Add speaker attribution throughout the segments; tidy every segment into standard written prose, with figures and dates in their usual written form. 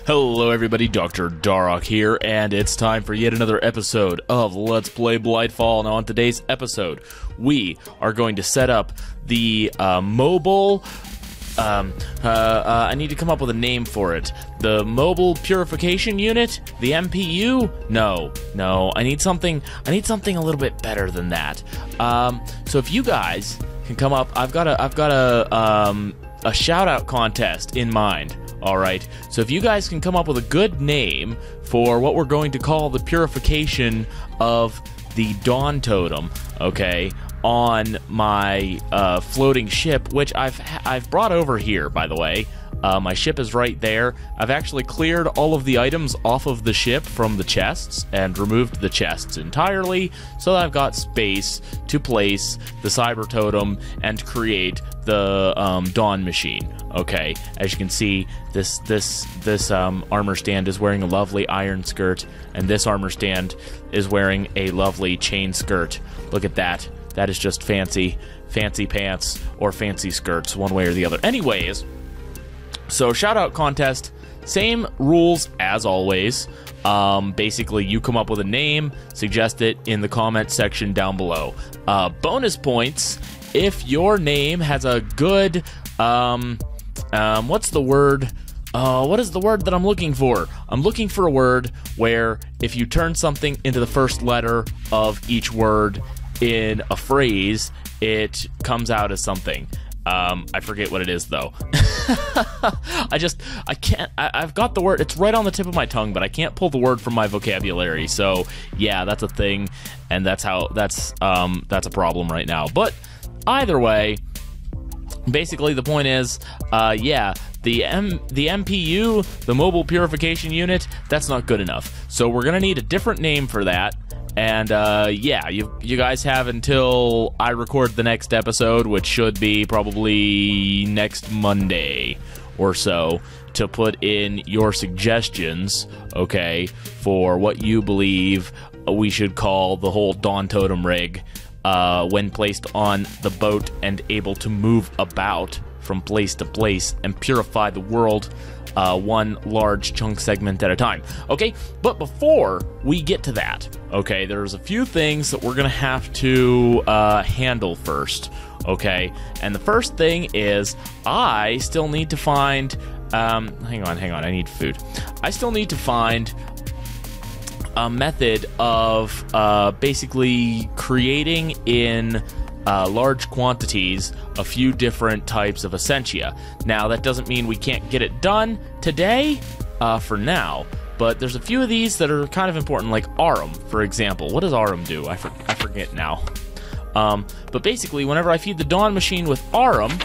Speaker 1: Hello everybody, Dr. Darok here, and it's time for yet another episode of Let's Play Blightfall. Now on today's episode, we are going to set up the mobile... I need to come up with a name for it. The Mobile Purification Unit? The MPU? No, I need something a little bit better than that. So if you guys can come up, I've got a shout-out contest in mind. Alright, so if you guys can come up with a good name for what we're going to call the purification of the Dawn Totem, okay, on my floating ship, which I've brought over here, by the way. My ship is right there. I've actually cleared all of the items off of the ship from the chests and removed the chests entirely, so that I've got space to place the Cyber Totem and create the Dawn Machine. Okay, as you can see, this armor stand is wearing a lovely iron skirt, and this armor stand is wearing a lovely chain skirt. Look at that. That is just fancy pants or fancy skirts, one way or the other. Anyways, so shout-out contest, same rules as always. Basically, you come up with a name, suggest it in the comment section down below. Bonus points if your name has a good, what's the word? What is the word that I'm looking for? I'm looking for a word where if you turn something into the first letter of each word in a phrase, it comes out as something. I forget what it is though. I can't, I've got the word, it's right on the tip of my tongue, but I can't pull the word from my vocabulary. So yeah, that's a thing, and that's a problem right now. But either way, basically the point is, yeah, the MPU, the Mobile Purification Unit, that's not good enough. So we're gonna need a different name for that. And yeah, you guys have until I record the next episode, which should be probably next Monday or so, to put in your suggestions, okay, for what you believe we should call the whole Dawn Totem rig when placed on the boat and able to move about from place to place and purify the world one large chunk segment at a time. Okay, but before we get to that, okay, there's a few things that we're gonna have to handle first, okay? And the first thing is I still need to find, hang on, I need food. I still need to find a method of basically creating in large quantities a few different types of essentia. Now, that doesn't mean we can't get it done today, for now, but there's a few of these that are kind of important, like Arum, for example. What does Arum do? I forget now. But basically, whenever I feed the Dawn Machine with Arum,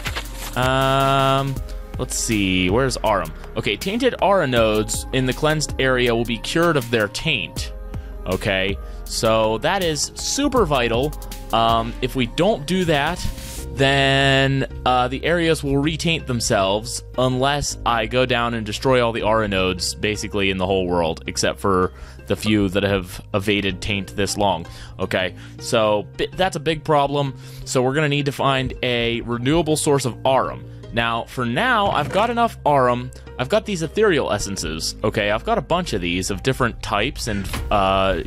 Speaker 1: let's see, where's Arum? Okay, tainted Aura nodes in the cleansed area will be cured of their taint. Okay, so that is super vital. If we don't do that, then the areas will retaint themselves unless I go down and destroy all the aura nodes basically in the whole world, except for the few that have evaded taint this long. Okay, so that's a big problem. So we're going to need to find a renewable source of Arum. Now, for now, I've got enough Arum. I've got these ethereal essences. Okay, I've got a bunch of these of different types and,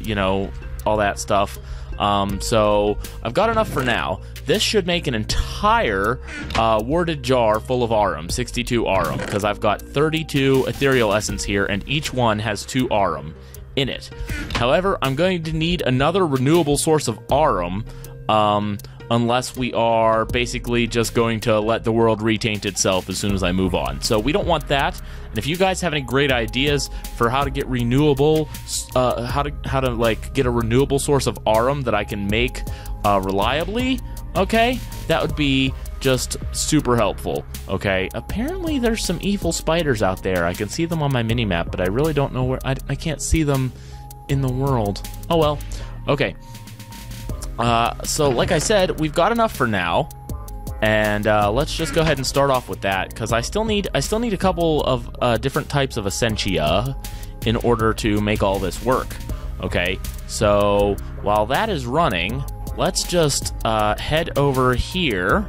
Speaker 1: you know, all that stuff. So I've got enough for now. This should make an entire warded jar full of Arum, 62 Arum, because I've got 32 ethereal essence here, and each one has 2 Arum in it. However, I'm going to need another renewable source of Arum, unless we are basically just going to let the world retaint itself as soon as I move on. So we don't want that. And if you guys have any great ideas for how to get renewable, how to like get a renewable source of Arum that I can make reliably, okay, that would be just super helpful. Okay, apparently there's some evil spiders out there. I can see them on my mini-map, but I really don't know where. I can't see them in the world. Oh well. Okay. So like I said, we've got enough for now, and let's just go ahead and start off with that, because I still need a couple of different types of essentia in order to make all this work. Okay, so while that is running, let's just head over here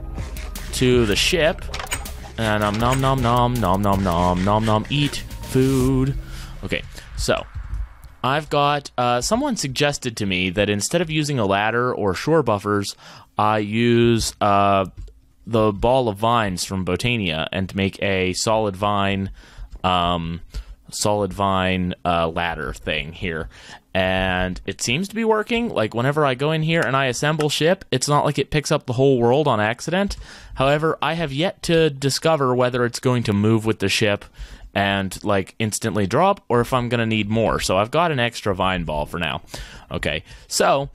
Speaker 1: to the ship, and nom nom nom nom nom nom nom nom nom, eat food. Okay, so I've got, someone suggested to me that instead of using a ladder or shore buffers, I use the ball of vines from Botania and make a solid vine ladder thing here. And it seems to be working. Like, whenever I go in here and I assemble ship, it's not like it picks up the whole world on accident. However, I have yet to discover whether it's going to move with the ship and, like, instantly drop, or if I'm going to need more. So I've got an extra vine ball for now. Okay, so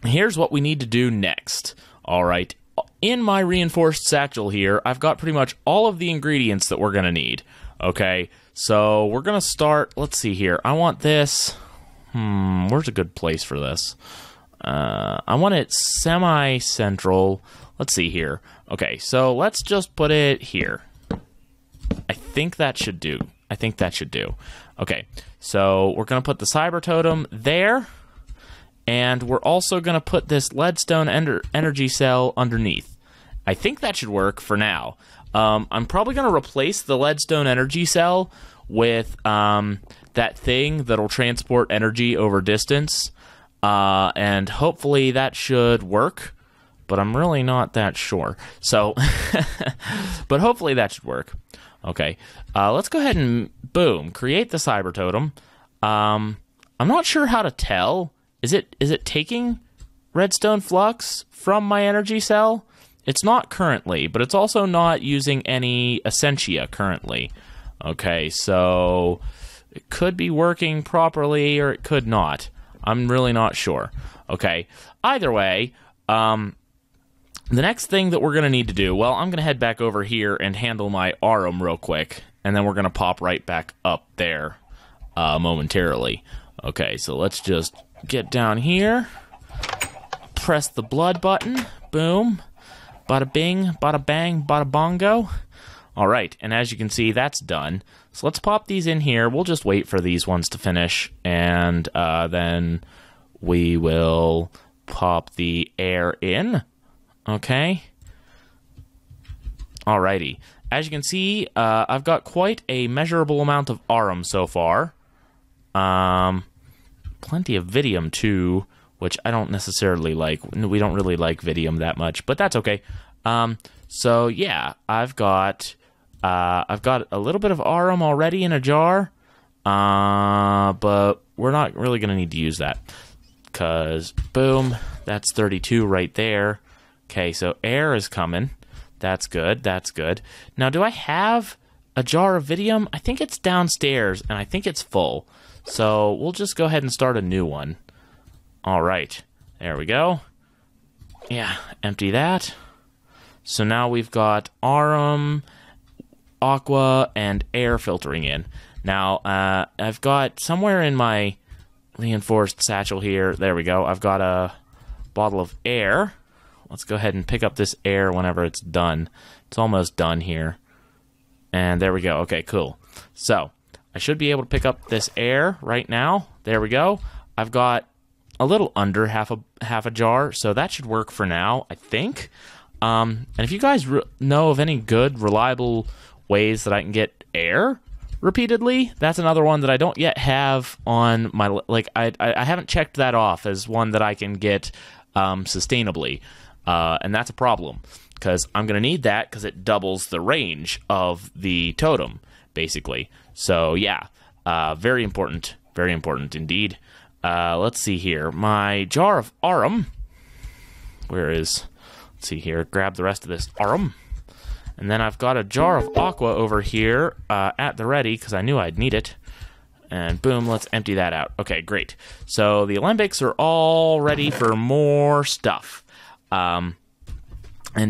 Speaker 1: here's what we need to do next. All right, in my reinforced satchel here, I've got pretty much all of the ingredients that we're going to need. Okay, so we're going to start, let's see here. I want this, where's a good place for this? I want it semi-central. Let's see here. Okay, so let's just put it here. I think that should do. Okay, so we're going to put the cyber totem there, and we're also going to put this leadstone energy cell underneath. I think that should work for now. I'm probably going to replace the leadstone energy cell with that thing that'll transport energy over distance, and hopefully that should work, but I'm really not that sure. So, but hopefully that should work. Okay, let's go ahead and, boom, create the cyber totem. I'm not sure how to tell. Is it taking redstone flux from my energy cell? It's not currently, but it's also not using any essentia currently. Okay, so it could be working properly or it could not. I'm really not sure. Okay, either way, the next thing that we're going to need to do, well, I'm going to head back over here and handle my Arum real quick, and then we're going to pop right back up there momentarily. Okay, so let's just get down here, press the blood button, boom, bada bing, bada bang, bada bongo. All right, and as you can see, that's done. So let's pop these in here. We'll just wait for these ones to finish, and then we will pop the air in. Okay. Alrighty. As you can see, I've got quite a measurable amount of Arum so far. Plenty of Vidium too, which I don't necessarily like. We don't really like Vidium that much, but that's okay. So yeah, I've got a little bit of Arum already in a jar, but we're not really going to need to use that, because boom, that's 32 right there. Okay, so air is coming. That's good, that's good. Now, do I have a jar of Vidium? I think it's downstairs, and I think it's full. So we'll just go ahead and start a new one. All right, there we go. Yeah, empty that. So now we've got Arum, Aqua, and air filtering in. Now, I've got somewhere in my reinforced satchel here, there we go, I've got a bottle of air. Let's go ahead and pick up this air whenever it's done. It's almost done here. And there we go. Okay, cool. So, I should be able to pick up this air right now. There we go. I've got a little under half a jar, so that should work for now, I think. And if you guys know of any good, reliable ways that I can get air repeatedly, that's another one that I don't yet have on my... Like, I haven't checked that off as one that I can get sustainably. And that's a problem, because I'm going to need that because it doubles the range of the totem, basically. So, yeah, very important indeed. Let's see here. My jar of Arum, let's see here, grab the rest of this Arum. And then I've got a jar of Aqua over here at the ready, because I knew I'd need it. And boom, let's empty that out. Okay, great. So the alembics are all ready for more stuff. And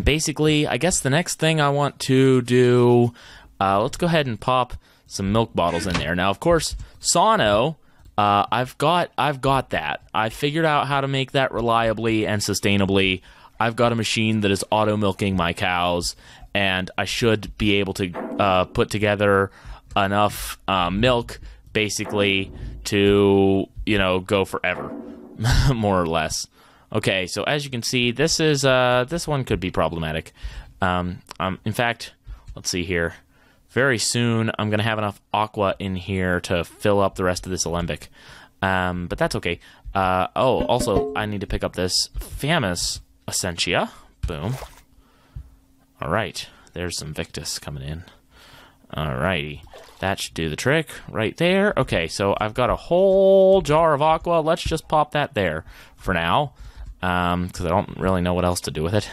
Speaker 1: basically, I guess the next thing I want to do, let's go ahead and pop some milk bottles in there. Now, of course, Sono, I've got that. I figured out how to make that reliably and sustainably. I've got a machine that is auto milking my cows, and I should be able to put together enough milk, basically, to, go forever, more or less. Okay, so as you can see, this one could be problematic. In fact, let's see here. very soon I'm going to have enough aqua in here to fill up the rest of this alembic. But that's okay. Oh, also, I need to pick up this famous essentia. Boom. All right. There's some Victus coming in. All righty. That should do the trick right there. Okay, so I've got a whole jar of aqua. Let's just pop that there for now, because I don't really know what else to do with it.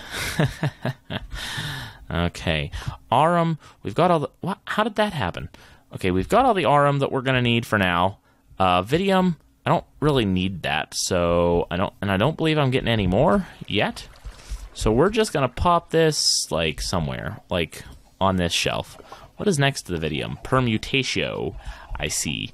Speaker 1: Okay. Aurum. We've got all the... What? How did that happen? Okay, we've got all the aurum that we're going to need for now. Vidium. I don't really need that, so I don't believe I'm getting any more yet. So we're just gonna pop this like somewhere, like on this shelf. What is next to the Vidium? Permutatio. I see.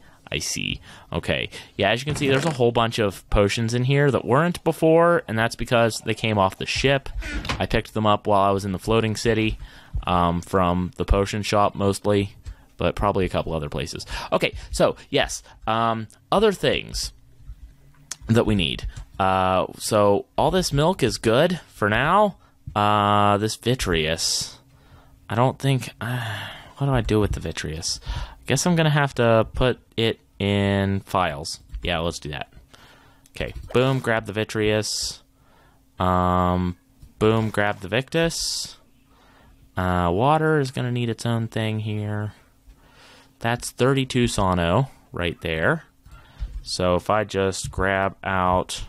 Speaker 1: Okay. Yeah, as you can see, there's a whole bunch of potions in here that weren't before, and that's because they came off the ship. I picked them up while I was in the floating city, from the potion shop mostly, but probably a couple other places. Okay, so, yes, other things that we need. So, all this milk is good for now. This vitreous, I don't think... what do I do with the vitreous? I guess I'm going to have to put it in files. Yeah, let's do that. Okay, boom, grab the vitreous. Boom, grab the Victus. Water is going to need its own thing here. That's 32 Sono right there. So if I just grab out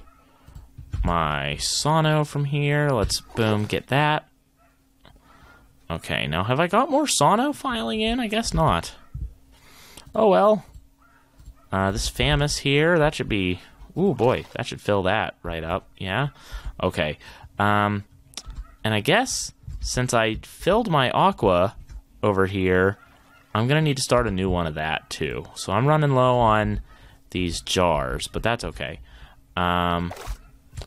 Speaker 1: my Sono from here, let's, boom, get that. Okay, now have I got more Sono filing in? I guess not. Oh well. This Famous here, that should be... Ooh, boy, that should fill that right up. Yeah? Okay. And I guess, since I filled my aqua over here, I'm going to need to start a new one of that, too. So I'm running low on these jars, but that's okay. I'm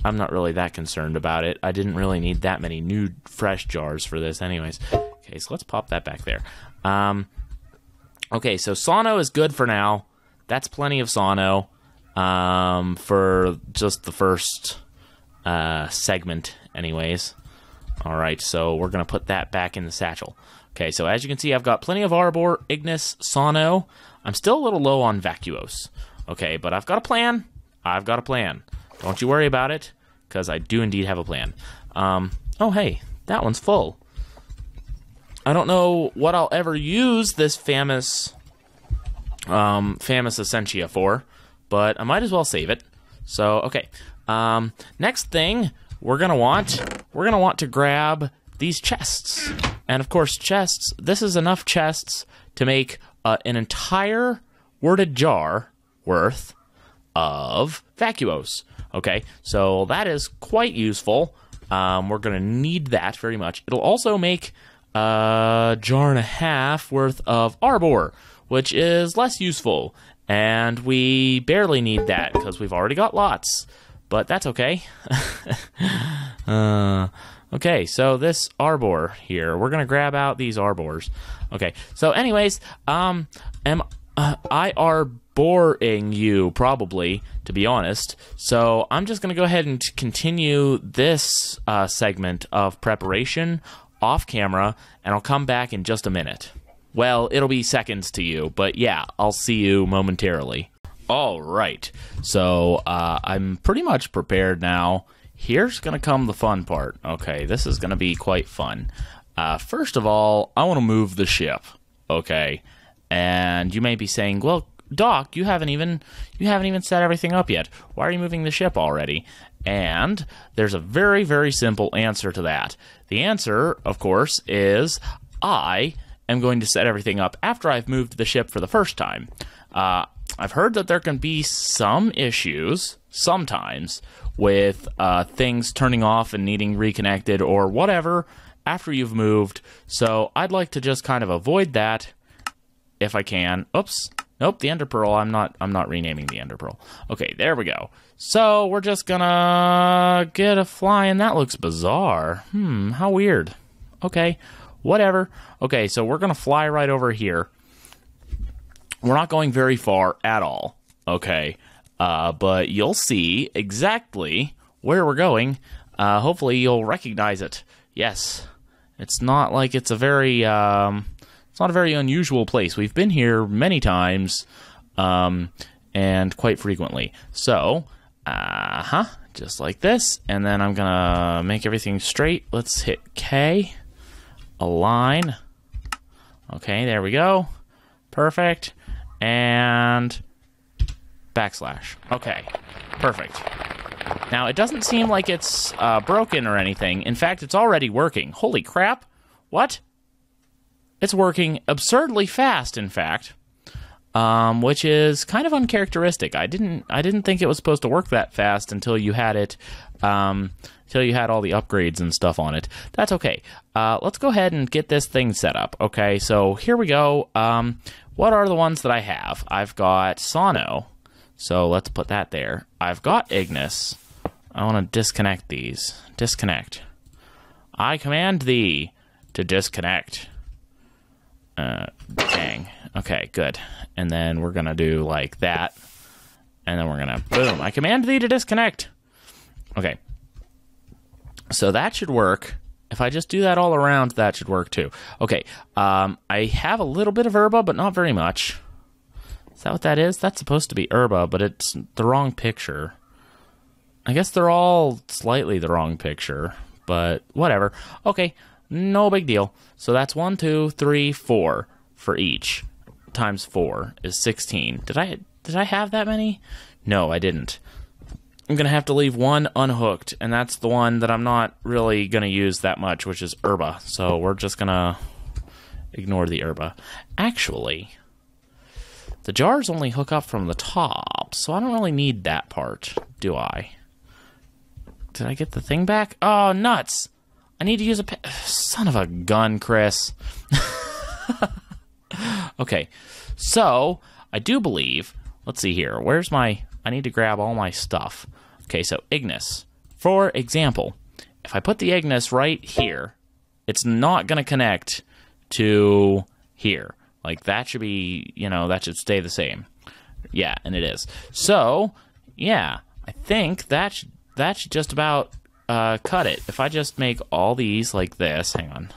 Speaker 1: not really that concerned about it. I didn't really need that many new, fresh jars for this anyways. Okay, so let's pop that back there. Okay, so Sono is good for now. That's plenty of Sono for just the first segment anyways. All right, so we're going to put that back in the satchel. Okay, so as you can see, I've got plenty of Arbor, Ignis, Sono. I'm still a little low on Vacuos. Okay, but I've got a plan. Don't you worry about it, because I do indeed have a plan. Oh, hey, that one's full. I don't know what I'll ever use this famous Essentia for, but I might as well save it. So, okay. Next thing we're gonna want to grab these chests. And of course, chests, this is enough chests to make an entire worded jar worth of Vacuos. Okay, so that is quite useful. We're going to need that very much. It'll also make a jar and a half worth of Arbor, which is less useful. And we barely need that because we've already got lots. But that's okay. Okay, so this Arbor here, we're going to grab out these Arbors. Okay, so anyways, I arboring you, probably, to be honest. So I'm just going to go ahead and continue this segment of preparation off camera, and I'll come back in just a minute. Well, it'll be seconds to you, but yeah, I'll see you momentarily. All right, so I'm pretty much prepared now. Here's going to come the fun part. Okay, this is going to be quite fun. First of all, I want to move the ship. Okay, and you may be saying, well, Doc, you haven't even set everything up yet. Why are you moving the ship already? And there's a very, very simple answer to that. The answer, of course, is I am going to set everything up after I've moved the ship for the first time. I've heard that there can be some issues sometimes with things turning off and needing reconnected or whatever after you've moved. So I'd like to just kind of avoid that if I can. Oops. Nope, the Ender Pearl. I'm not renaming the Ender Pearl. Okay, there we go. So we're just gonna get a fly, and that looks bizarre. How weird. Okay, whatever. Okay, so we're gonna fly right over here. We're not going very far at all. Okay, but you'll see exactly where we're going. Hopefully you'll recognize it. Yes, it's not like it's a very It's not a very unusual place. We've been here many times, and quite frequently. So, just like this. And then I'm gonna make everything straight. Let's hit K. Align. Okay, there we go. Perfect. And backslash. Okay, perfect. Now, it doesn't seem like it's broken or anything. In fact, it's already working. Holy crap. What? It's working absurdly fast, in fact, which is kind of uncharacteristic. I didn't think it was supposed to work that fast until you had it, until you had all the upgrades and stuff on it. That's okay. Let's go ahead and get this thing set up. Okay, so here we go. What are the ones that I have? I've got Sono, so let's put that there. I've got Ignis. I want to disconnect these. Disconnect. I command thee to disconnect. Dang. Okay, good. And then we're gonna do like that. And then we're gonna, boom. I command thee to disconnect. Okay. So that should work. If I just do that all around, that should work too. Okay. I have a little bit of herba, but not very much. Is that what that is? That's supposed to be herba, but it's the wrong picture. I guess they're all slightly the wrong picture, but whatever. Okay. No big deal. So that's 1, 2, 3, 4 for each. Times 4 is 16. Did I have that many? No, I didn't. I'm going to have to leave one unhooked, and that's the one that I'm not really going to use that much, which is herba. So we're just going to ignore the herba. Actually, the jars only hook up from the top, so I don't really need that part, do I? Did I get the thing back? Oh, nuts! I need to use a son of a gun, Chris. Okay, so I do believe, let's see here, where's my, I need to grab all my stuff. Okay, so Ignis. For example, if I put the Ignis right here, it's not going to connect to here. Like, that should be, you know, that should stay the same. Yeah, and it is. So, yeah, I think that should just about cut it. If I just make all these like this, hang on.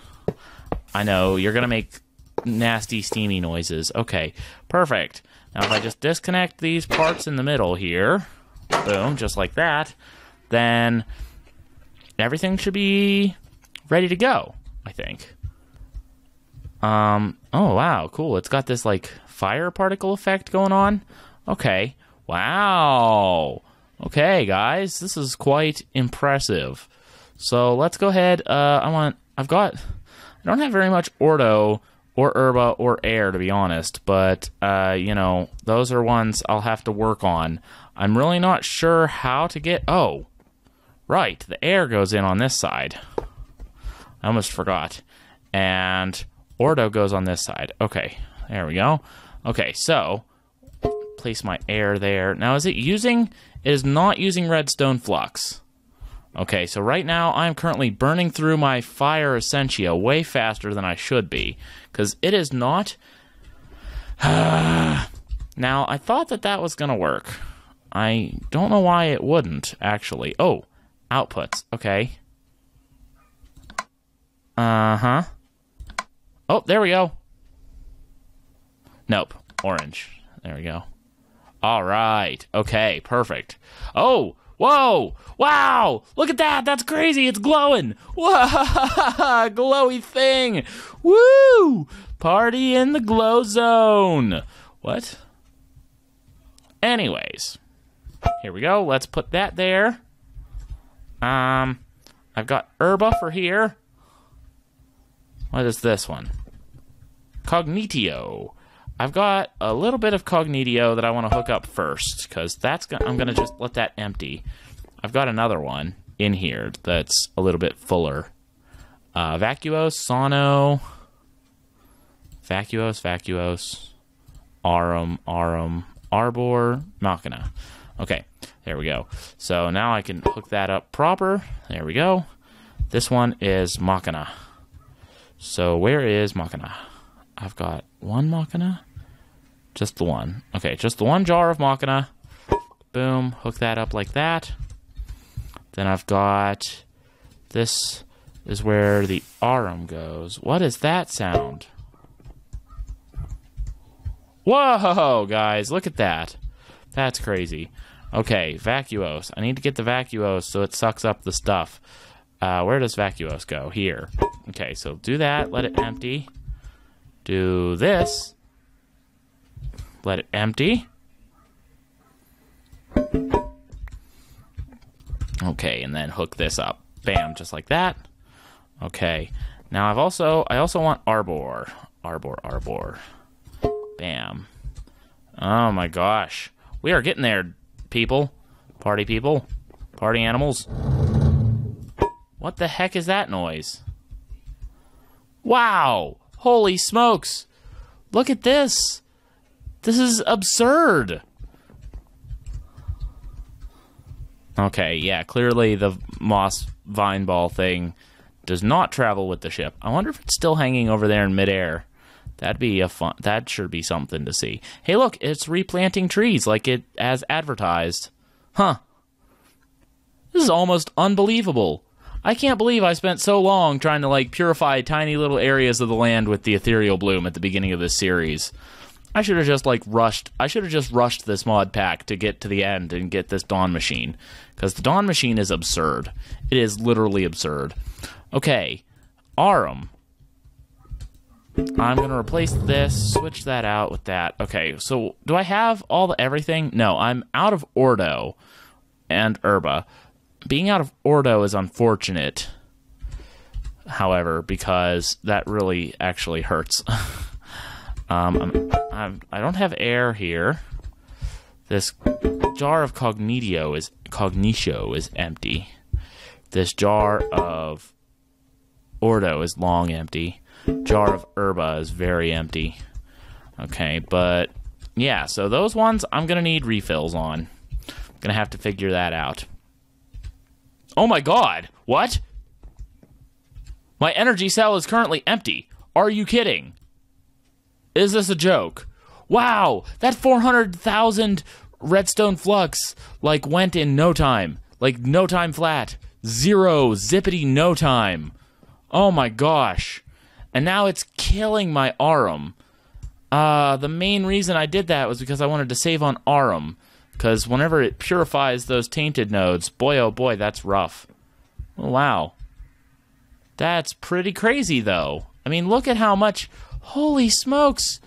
Speaker 1: I know, you're going to make nasty, steamy noises. Okay, perfect. Now, if I just disconnect these parts in the middle here, boom, just like that, then everything should be ready to go, I think. Oh, wow, cool. It's got this, like, fire particle effect going on. Okay, wow. Okay, guys, this is quite impressive. So let's go ahead. I don't have very much ordo or herba or air, to be honest, but you know, those are ones I'll have to work on. I'm really not sure how to get. Oh, right, the air goes in on this side. I almost forgot, and ordo goes on this side. Okay, there we go. Okay, so place my air there. Now, is it using? It is not using redstone flux. Okay, so right now I'm currently burning through my fire essentia way faster than I should be, because it is not. Now, I thought that was going to work. I don't know why it wouldn't, actually. Oh, outputs. Okay. Uh-huh. Oh, there we go. Nope. Orange. There we go. All right. Okay, perfect. Oh, whoa. Wow. Look at that. That's crazy. It's glowing. Whoa. Glowy thing. Woo. Party in the glow zone. What? Anyways. Here we go. Let's put that there. I've got herba for here. What is this one? Cognitio. I've got a little bit of Cognitio that I want to hook up first, because I'm going to just let that empty. I've got another one in here that's a little bit fuller. Vacuos, Sono, Vacuos, Aurum, Arbor, Machina. Okay, there we go. So now I can hook that up proper. There we go. This one is Machina. So where is Machina? I've got one Machina. Just the one. Okay, just the one jar of Machina. Boom. Hook that up like that. Then I've got... This is where the Aurum goes. What is that sound? Whoa, guys, look at that. That's crazy. Okay, vacuos. I need to get the vacuos so it sucks up the stuff. Where does vacuos go? Here. Okay, so do that. Let it empty. Do this. Let it empty. Okay, and then hook this up. Bam, just like that. Okay. Now I also want arbor. Arbor. Bam. Oh my gosh. We are getting there, people. Party animals. What the heck is that noise? Wow! Holy smokes! Look at this! This is absurd! Okay, yeah, clearly the moss vine ball thing does not travel with the ship. I wonder if it's still hanging over there in midair. That should be something to see. Hey, look, it's replanting trees like it as advertised. Huh. This is almost unbelievable. I can't believe I spent so long trying to, like, purify tiny little areas of the land with the ethereal bloom at the beginning of this series. I should have just, like, rushed this mod pack to get to the end and get this Dawn Machine. Because the Dawn Machine is absurd. It is literally absurd. Okay. Arum. I'm going to replace this, switch that out with that. Okay, so do I have everything? No, I'm out of Ordo and Herba. Being out of Ordo is unfortunate, however, because that really actually hurts. I don't have air here. This jar of Cognitio is empty. This jar of Ordo is long empty. Jar of Herba is very empty. Okay, but yeah, so those ones I'm going to need refills on. I'm going to have to figure that out. Oh my god, what? My energy cell is currently empty. Are you kidding? Is this a joke? Wow, that 400,000 redstone flux, like, went in no time. Like, no time flat. Zero, zippity no time. Oh my gosh. And now it's killing my Arum. The main reason I did that was because I wanted to save on Arum. Because whenever it purifies those tainted nodes, boy oh boy, that's rough. Oh, wow. That's pretty crazy, though. I mean, look at how much... Holy smokes!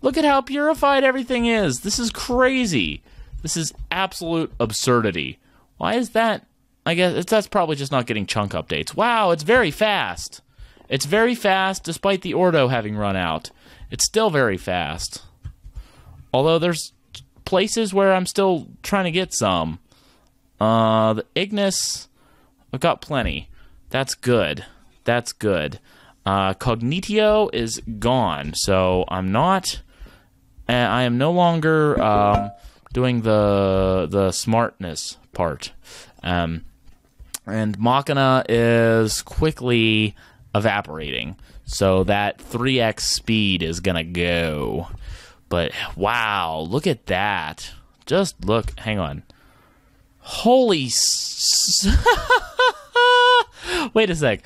Speaker 1: Look at how purified everything is! This is crazy! This is absolute absurdity. Why is that? I guess that's probably just not getting chunk updates. Wow, it's very fast! It's very fast, despite the Ordo having run out. It's still very fast. Although there's places where I'm still trying to get some. The Ignis, I've got plenty. That's good. That's good. Cognitio is gone, so I am no longer doing the smartness part. And Machina is quickly evaporating, so that 3x speed is gonna go. But wow, look at that. Just look, hang on. Holy Wait a sec.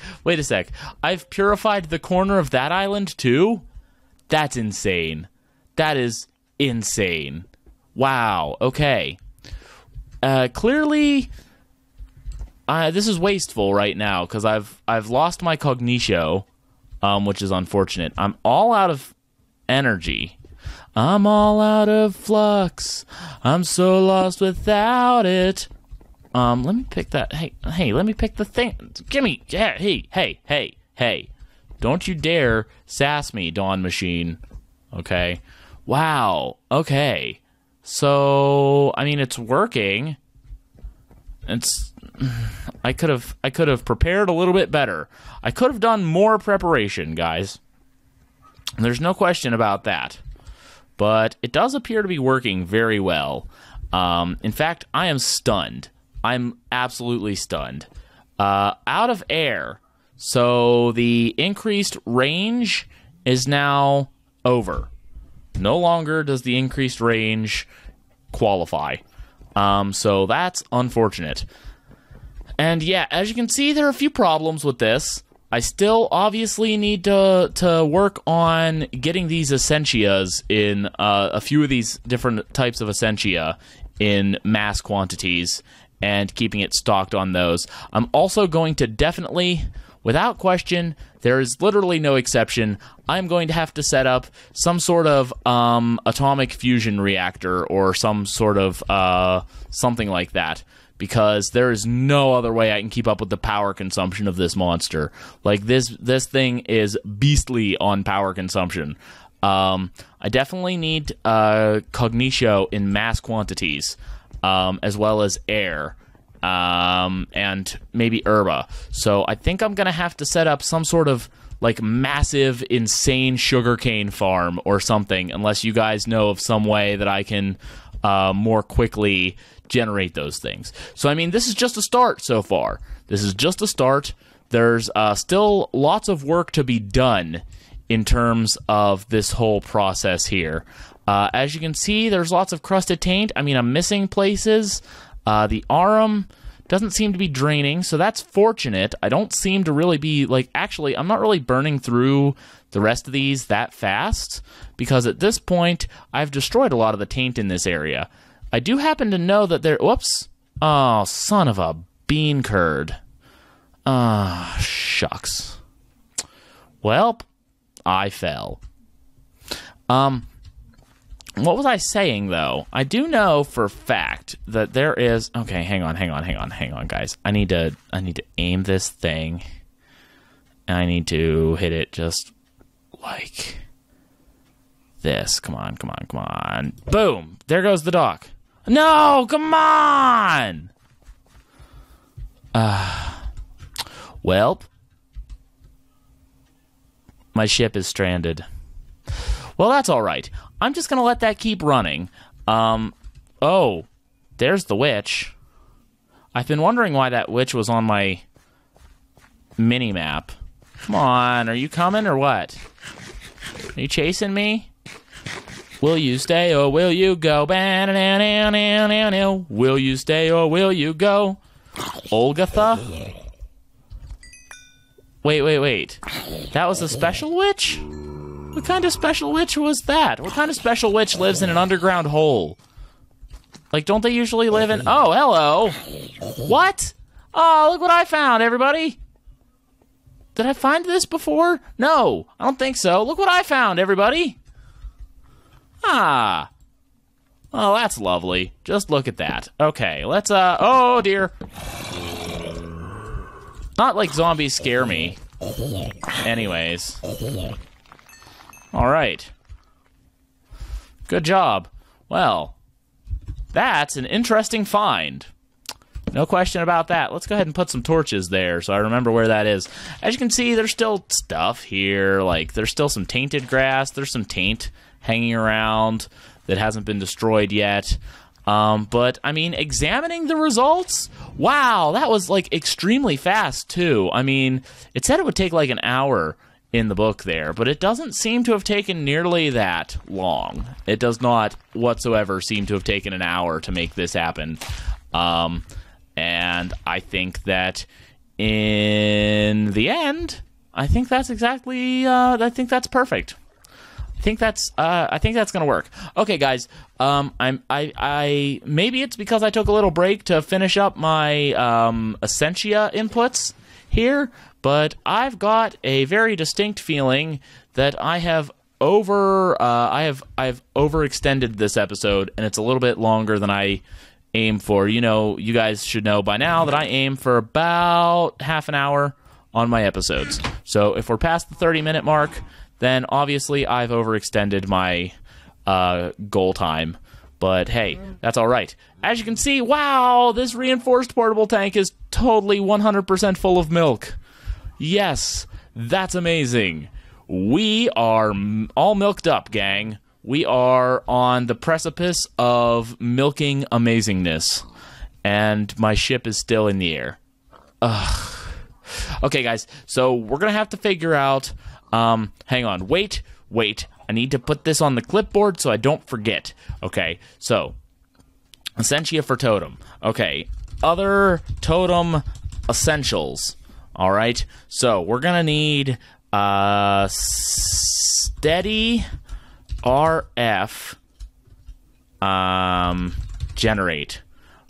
Speaker 1: I've purified the corner of that island too? That's insane. That is insane. Wow, okay. Clearly, this is wasteful right now, because I've lost my Cognitio, which is unfortunate. I'm all out of energy. I'm all out of flux. I'm so lost without it. Let me pick that. Hey, let me pick the thing. Gimme. Yeah, hey. Don't you dare sass me, Dawn Machine. Okay. Wow. Okay. So, I mean, it's working. I could have prepared a little bit better. I could have done more preparation, guys. There's no question about that. But it does appear to be working very well. In fact, I am stunned. I'm absolutely stunned. Out of air. So the increased range is now over. No longer does the increased range qualify. So that's unfortunate. And yeah, as you can see, there are a few problems with this. I still obviously need to work on getting these Essentias in a few of these different types of Essentia in mass quantities and keeping it stocked on those. I'm also going to definitely, without question, there is literally no exception, I'm going to have to set up some sort of atomic fusion reactor or some sort of something like that, because there is no other way I can keep up with the power consumption of this monster. Like, this thing is beastly on power consumption. I definitely need cognitio in mass quantities, as well as air, and maybe herba. So I think I'm going to have to set up some sort of, like, massive, insane sugarcane farm or something, unless you guys know of some way that I can more quickly generate those things. So, I mean, this is just a start so far. This is just a start. There's still lots of work to be done in terms of this whole process here. As you can see, there's lots of crusted taint. I mean, I'm missing places. The Arum doesn't seem to be draining, so that's fortunate. I don't seem to really be, like, actually, I'm not really burning through the rest of these that fast, because at this point, I've destroyed a lot of the taint in this area. I do happen to know that there... Whoops. Oh, son of a bean curd. Ah, shucks. Welp, I fell. What was I saying, though? I do know for a fact that there is... Okay, hang on, guys. I need to aim this thing. And I need to hit it just like this. Come on. Boom! There goes the dock. No, come on! Welp. My ship is stranded. Well, that's all right. I'm just going to let that keep running. Oh, there's the witch. I've been wondering why that witch was on my mini-map. Come on, are you coming or what? Are you chasing me? Will you stay or will you go? Will you stay or will you go? Olgatha? Wait. That was a special witch? What kind of special witch was that? What kind of special witch lives in an underground hole? Like, don't they usually live in... Oh, hello! What? Oh, look what I found, everybody! Did I find this before? No, I don't think so. Look what I found, everybody! Ah. Oh, that's lovely. Just look at that. Okay, let's, oh, dear. Not like zombies scare me. Anyways. Alright. Good job. Well, that's an interesting find. No question about that. Let's go ahead and put some torches there so I remember where that is. As you can see, there's still stuff here. Like, there's still some tainted grass. There's some taint hanging around that hasn't been destroyed yet. But, I mean, examining the results, wow, that was, like, extremely fast, too. I mean, it said it would take, like, an hour in the book there, but it doesn't seem to have taken nearly that long. It does not whatsoever seem to have taken an hour to make this happen. And I think that in the end, I think that's exactly, I think that's perfect. I think that's gonna work. Okay, guys. I maybe it's because I took a little break to finish up my Essentia inputs here, but I've got a very distinct feeling that I have I've overextended this episode, and it's a little bit longer than I aim for. You know, you guys should know by now that I aim for about half an hour on my episodes. So if we're past the 30-minute mark, then obviously I've overextended my goal time. But hey, that's all right. As you can see, wow, this reinforced portable tank is totally 100% full of milk. Yes, that's amazing. We are all milked up, gang. We are on the precipice of milking amazingness. And my ship is still in the air. Ugh. Okay, guys, so we're going to have to figure out... hang on, wait. I need to put this on the clipboard so I don't forget. Okay, so, Essentia for totem. Okay, other totem essentials. All right, so we're gonna need steady RF generate.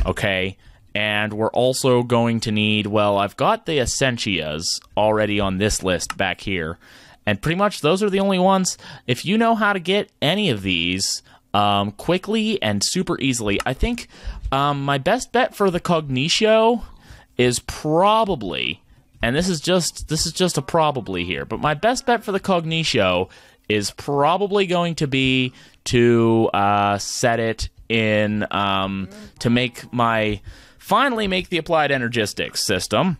Speaker 1: Okay, and we're also going to need, well, I've got the Essentias already on this list back here, and pretty much those are the only ones. If you know how to get any of these quickly and super easily, I think my best bet for the Cognitio is probably, and this is just a probably here, but my best bet for the Cognitio is probably going to be to set it in to finally make the applied energistics system.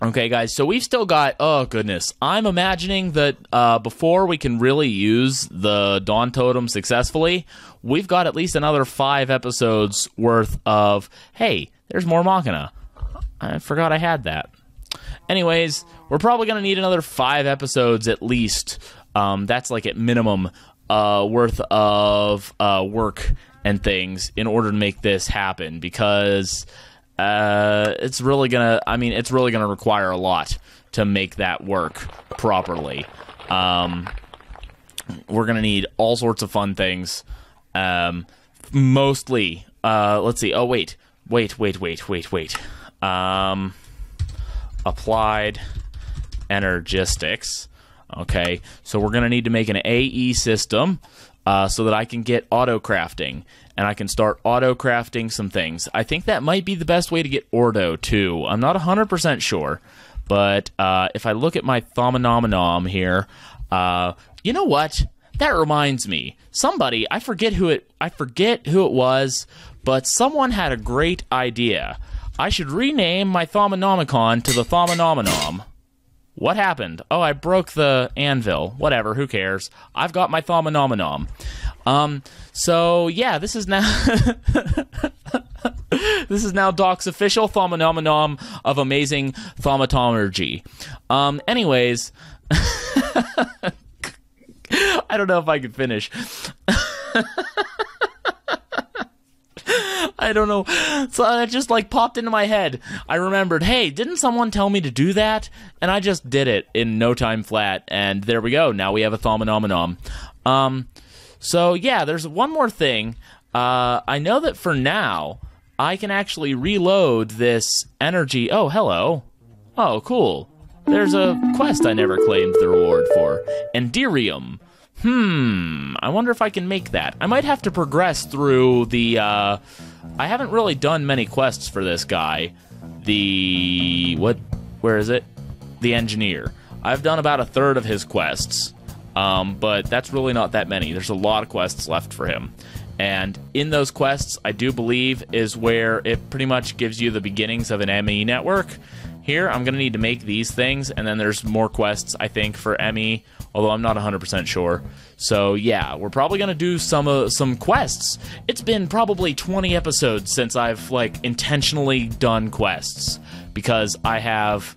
Speaker 1: Okay, guys, so we've still got, oh goodness, I'm imagining that before we can really use the Dawn Totem successfully, we've got at least another 5 episodes worth of, hey, there's more Machina. I forgot I had that. Anyways, we're probably going to need another 5 episodes at least. That's like at minimum worth of work and things in order to make this happen, because it's really gonna require a lot to make that work properly. We're gonna need all sorts of fun things. Mostly, let's see. Oh wait. Applied energistics. Okay, so we're going to need to make an AE system so that I can get auto-crafting, and I can start auto-crafting some things. I think that might be the best way to get Ordo, too. I'm not 100% sure, but if I look at my Thominomenom here, you know what? That reminds me. Somebody, I forget who it was, but someone had a great idea. I should rename my Thominonomicon to the Thominomenom. What happened? Oh, I broke the anvil. Whatever, who cares? I've got my Thominomenom. So yeah, this is now this is now Doc's official Thominomenom of amazing thaumaturgy. Anyways, I don't know if I can finish. I don't know. So it just like popped into my head. I remembered, hey, didn't someone tell me to do that? And I just did it in no time flat. And there we go. Now we have a Thominomenom. So yeah, there's one more thing. I know that for now, I can actually reload this energy. Oh, hello. Oh, cool. There's a quest I never claimed the reward for. Enderium. I wonder if I can make that. I might have to progress through the, I haven't really done many quests for this guy. Where is it? The engineer. I've done about a third of his quests, but that's really not that many. There's a lot of quests left for him. And in those quests, I do believe, is where it pretty much gives you the beginnings of an ME network. Here, I'm going to need to make these things, and then there's more quests, I think, for ME, although I'm not 100% sure. So, yeah, we're probably going to do some quests. It's been probably 20 episodes since I've, like, intentionally done quests, because I have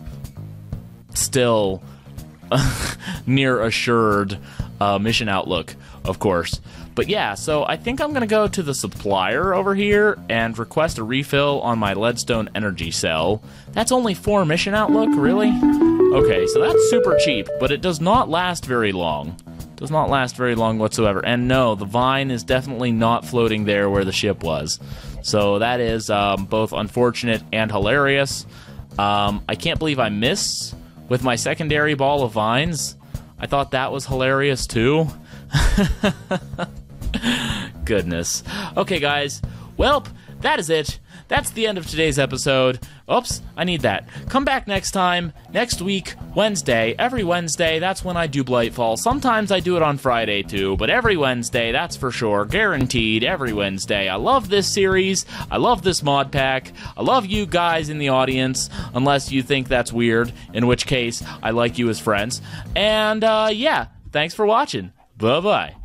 Speaker 1: still near assured mission outlook, of course. But yeah, so I think I'm going to go to the supplier over here and request a refill on my leadstone energy cell. That's only 4 mission outlook, really? Okay, so that's super cheap, but it does not last very long. Does not last very long whatsoever. And no, the vine is definitely not floating there where the ship was. So that is both unfortunate and hilarious. I can't believe I missed with my secondary ball of vines. I thought that was hilarious too. Goodness. Okay, guys. Welp, that is it. That's the end of today's episode. Oops, I need that. Come back next time, next week, Wednesday. Every Wednesday, that's when I do Blightfall. Sometimes I do it on Friday, too, but every Wednesday, that's for sure. Guaranteed, every Wednesday. I love this series. I love this mod pack. I love you guys in the audience, unless you think that's weird, in which case, I like you as friends. And, yeah, thanks for watching. Bye-bye.